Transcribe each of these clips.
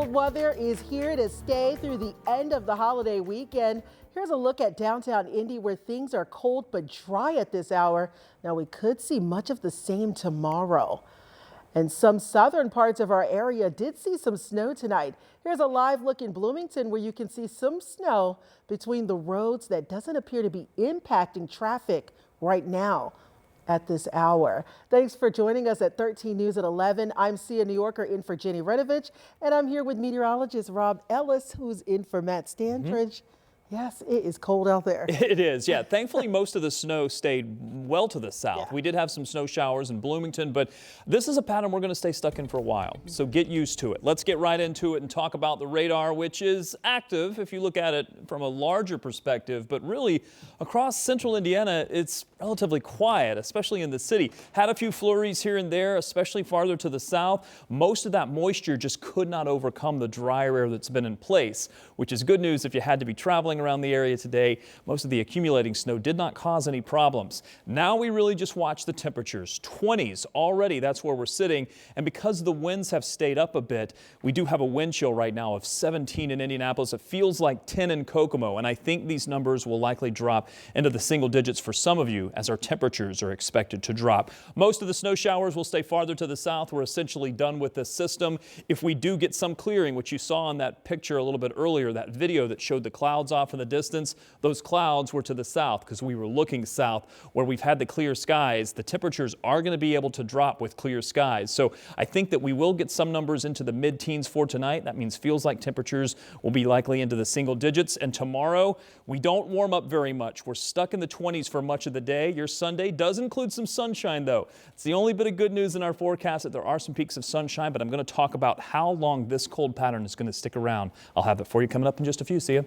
Cold weather is here to stay through the end of the holiday weekend. Here's a look at downtown Indy where things are cold but dry at this hour. Now we could see much of the same tomorrow. And some southern parts of our area did see some snow tonight. Here's a live look in Bloomington where you can see some snow between the roads that doesn't appear to be impacting traffic right now at this hour. Thanks for joining us at 13 News at 11. I'm Sia New Yorker in for Jenny Redovich, and I'm here with meteorologist Rob Ellis, who's in for Matt Standridge. Yes, it is cold out there. It is, yeah. Thankfully, most of the snow stayed well to the south. Yeah. We did have some snow showers in Bloomington, but this is a pattern we're going to stay stuck in for a while. So get used to it. Let's get right into it and talk about the radar, which is active if you look at it from a larger perspective. But really, across central Indiana, it's relatively quiet, especially in the city. Had a few flurries here and there, especially farther to the south. Most of that moisture just could not overcome the dry air that's been in place, which is good news if you had to be traveling around the area today. Most of the accumulating snow did not cause any problems. Now we really just watch the temperatures. 20s already, that's where we're sitting. And because the winds have stayed up a bit, we do have a wind chill right now of 17 in Indianapolis. It feels like 10 in Kokomo. And I think these numbers will likely drop into the single digits for some of you as our temperatures are expected to drop. Most of the snow showers will stay farther to the south. We're essentially done with this system. If we do get some clearing, which you saw in that picture a little bit earlier, that video that showed the clouds off in the distance, those clouds were to the south because we were looking south where we've had the clear skies. The temperatures are going to be able to drop with clear skies. So I think that we will get some numbers into the mid-teens for tonight. That means feels like temperatures will be likely into the single digits. And tomorrow we don't warm up very much. We're stuck in the 20s for much of the day. Your Sunday does include some sunshine though. It's the only bit of good news in our forecast that there are some peaks of sunshine, but I'm going to talk about how long this cold pattern is going to stick around. I'll have it for you coming up in just a few. See you.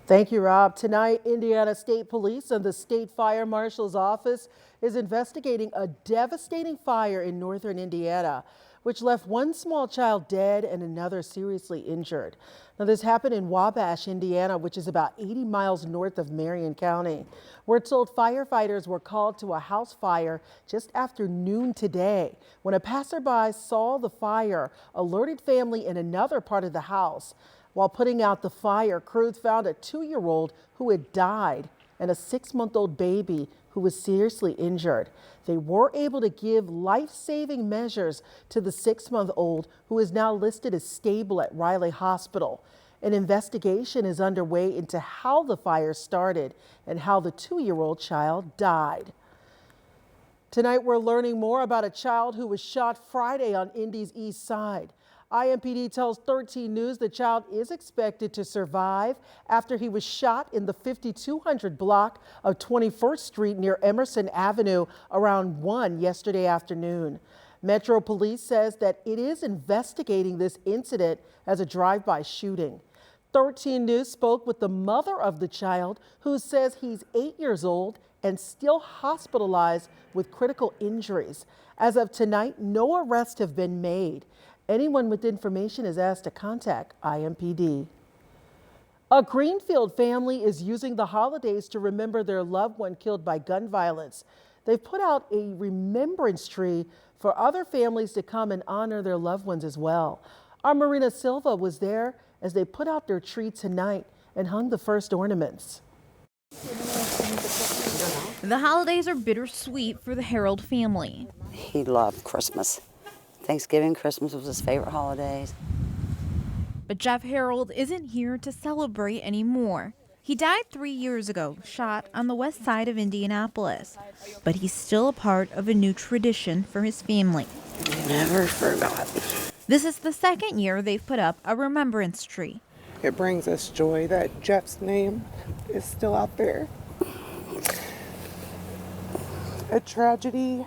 Thank you, Rob. Tonight, Indiana State Police and the State Fire Marshal's Office is investigating a devastating fire in northern Indiana, which left one small child dead and another seriously injured. Now, this happened in Wabash, Indiana, which is about 80 miles north of Marion County. We're told firefighters were called to a house fire just after noon today. When a passerby saw the fire, alerted family in another part of the house. While putting out the fire, crews found a 2-year-old who had died and a 6-month-old baby who was seriously injured. They were able to give life-saving measures to the 6-month-old who is now listed as stable at Riley Hospital. An investigation is underway into how the fire started and how the 2-year-old child died. Tonight, we're learning more about a child who was shot Friday on Indy's east side. IMPD tells 13 News the child is expected to survive after he was shot in the 5200 block of 21st Street near Emerson Avenue around 1 yesterday afternoon. Metro Police says that it is investigating this incident as a drive-by shooting. 13 News spoke with the mother of the child who says he's 8 years old and still hospitalized with critical injuries. As of tonight, no arrests have been made. Anyone with information is asked to contact IMPD. A Greenfield family is using the holidays to remember their loved one killed by gun violence. They've put out a remembrance tree for other families to come and honor their loved ones as well. Our Marina Silva was there as they put out their tree tonight and hung the first ornaments. The holidays are bittersweet for the Harold family. He loved Christmas. Thanksgiving, Christmas was his favorite holidays. But Jeff Harold isn't here to celebrate anymore. He died 3 years ago, shot on the west side of Indianapolis. But he's still a part of a new tradition for his family. We never forgot. This is the second year they've put up a remembrance tree. It brings us joy that Jeff's name is still out there. A tragedy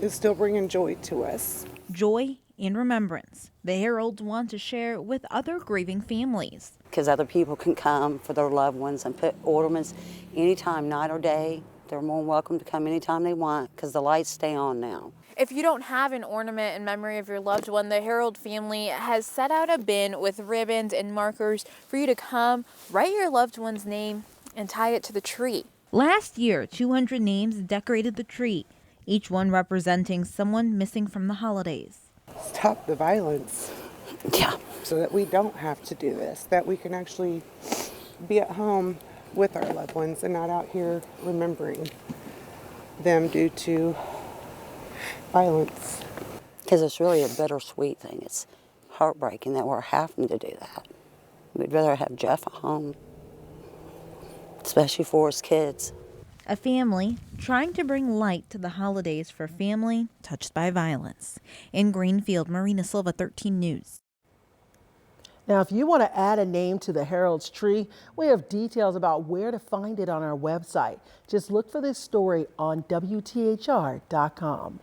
is still bringing joy to us. Joy and remembrance. The Heralds want to share with other grieving families. Because other people can come for their loved ones and put ornaments anytime, night or day. They're more than welcome to come anytime they want because the lights stay on now. If you don't have an ornament in memory of your loved one, the Harold family has set out a bin with ribbons and markers for you to come, write your loved one's name, and tie it to the tree. Last year, 200 names decorated the tree, each one representing someone missing from the holidays. stop the violence Yeah. so that we don't have to do this, that we can actually be at home with our loved ones and not out here remembering them due to violence. Because it's really a bittersweet thing. It's heartbreaking that we're having to do that. We'd rather have Jeff at home, especially for his kids. A family trying to bring light to the holidays for family touched by violence. In Greenfield, Marina Silva, 13 News. Now, if you want to add a name to the Herald's tree, we have details about where to find it on our website. Just look for this story on WTHR.com.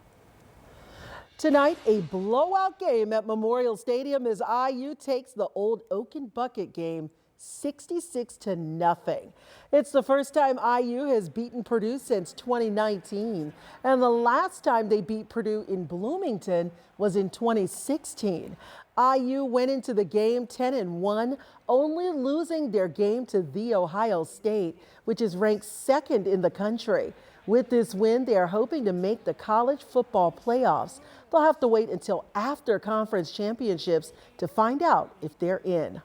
Tonight, a blowout game at Memorial Stadium as IU takes the old Oaken Bucket game 66-0. It's the first time IU has beaten Purdue since 2019, and the last time they beat Purdue in Bloomington was in 2016. IU went into the game 10-1, only losing their game to The Ohio State, which is ranked second in the country. With this win, they are hoping to make the college football playoffs. They'll have to wait until after conference championships to find out if they're in.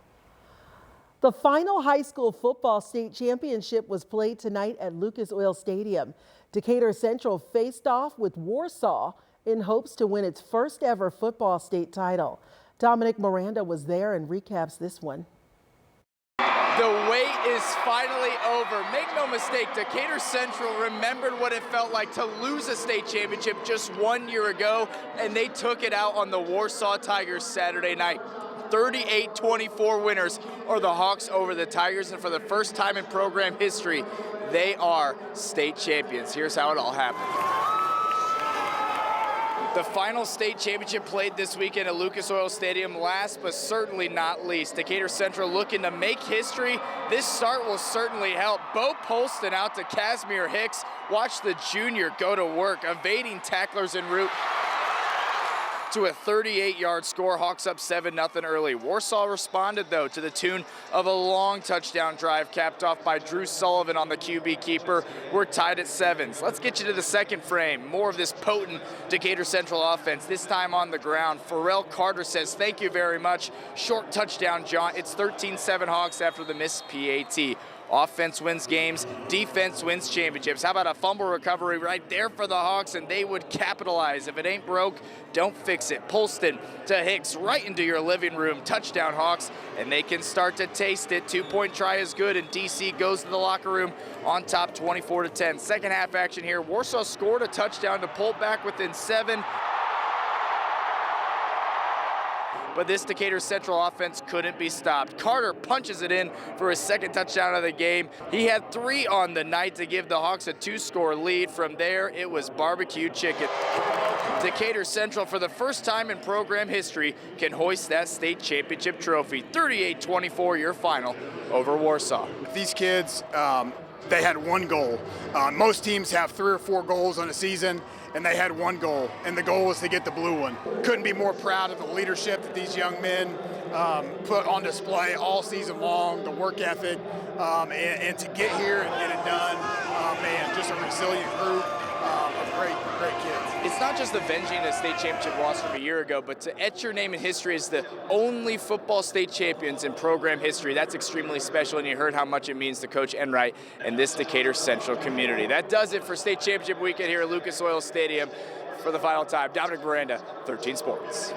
The final high school football state championship was played tonight at Lucas Oil Stadium. Decatur Central faced off with Warsaw in hopes to win its first ever football state title. Dominic Miranda was there and recaps this one. The wait is finally over. Make no mistake, Decatur Central remembered what it felt like to lose a state championship just 1 year ago, and they took it out on the Warsaw Tigers Saturday night. 38-24 winners are the Hawks over the Tigers, and for the first time in program history, they are state champions. Here's how it all happened. The final state championship played this weekend at Lucas Oil Stadium. Last but certainly not least, Decatur Central looking to make history. This start will certainly help. Bo Polston out to Casimir Hicks. Watch the junior go to work, evading tacklers en route to a 38-yard score. Hawks up 7-0 early. Warsaw responded, though, to the tune of a long touchdown drive capped off by Drew Sullivan on the QB keeper. We're tied at 7s. Let's get you to the second frame. More of this potent Decatur Central offense, this time on the ground. Pharrell Carter says, "Thank you very much." Short touchdown jaunt. It's 13-7 Hawks after the missed PAT. Offense wins games, defense wins championships. How about a fumble recovery right there for the Hawks, and they would capitalize. If it ain't broke, don't fix it. Polston to Hicks right into your living room. Touchdown Hawks, and they can start to taste it. 2-point try is good, and DC goes to the locker room on top 24-10. Second half action here. Warsaw scored a touchdown to pull back within 7. But this Decatur Central offense couldn't be stopped. Carter punches it in for his second touchdown of the game. He had 3 on the night to give the Hawks a 2-score lead. From there, it was barbecue chicken. Decatur Central, for the first time in program history, can hoist that state championship trophy. 38-24, your final over Warsaw. These kids, they had one goal. Most teams have 3 or 4 goals on a season, and they had one goal, and the goal was to get the blue one. Couldn't be more proud of the leadership that these young men put on display all season long, the work ethic, and to get here and get it done, man, just a resilient group of great kids. It's not just avenging a state championship loss from a year ago, but to etch your name in history as the only football state champions in program history, that's extremely special, and you heard how much it means to Coach Enright and this Decatur Central community. That does it for state championship weekend here at Lucas Oil Stadium. For the final time, Dominic Miranda, 13 Sports.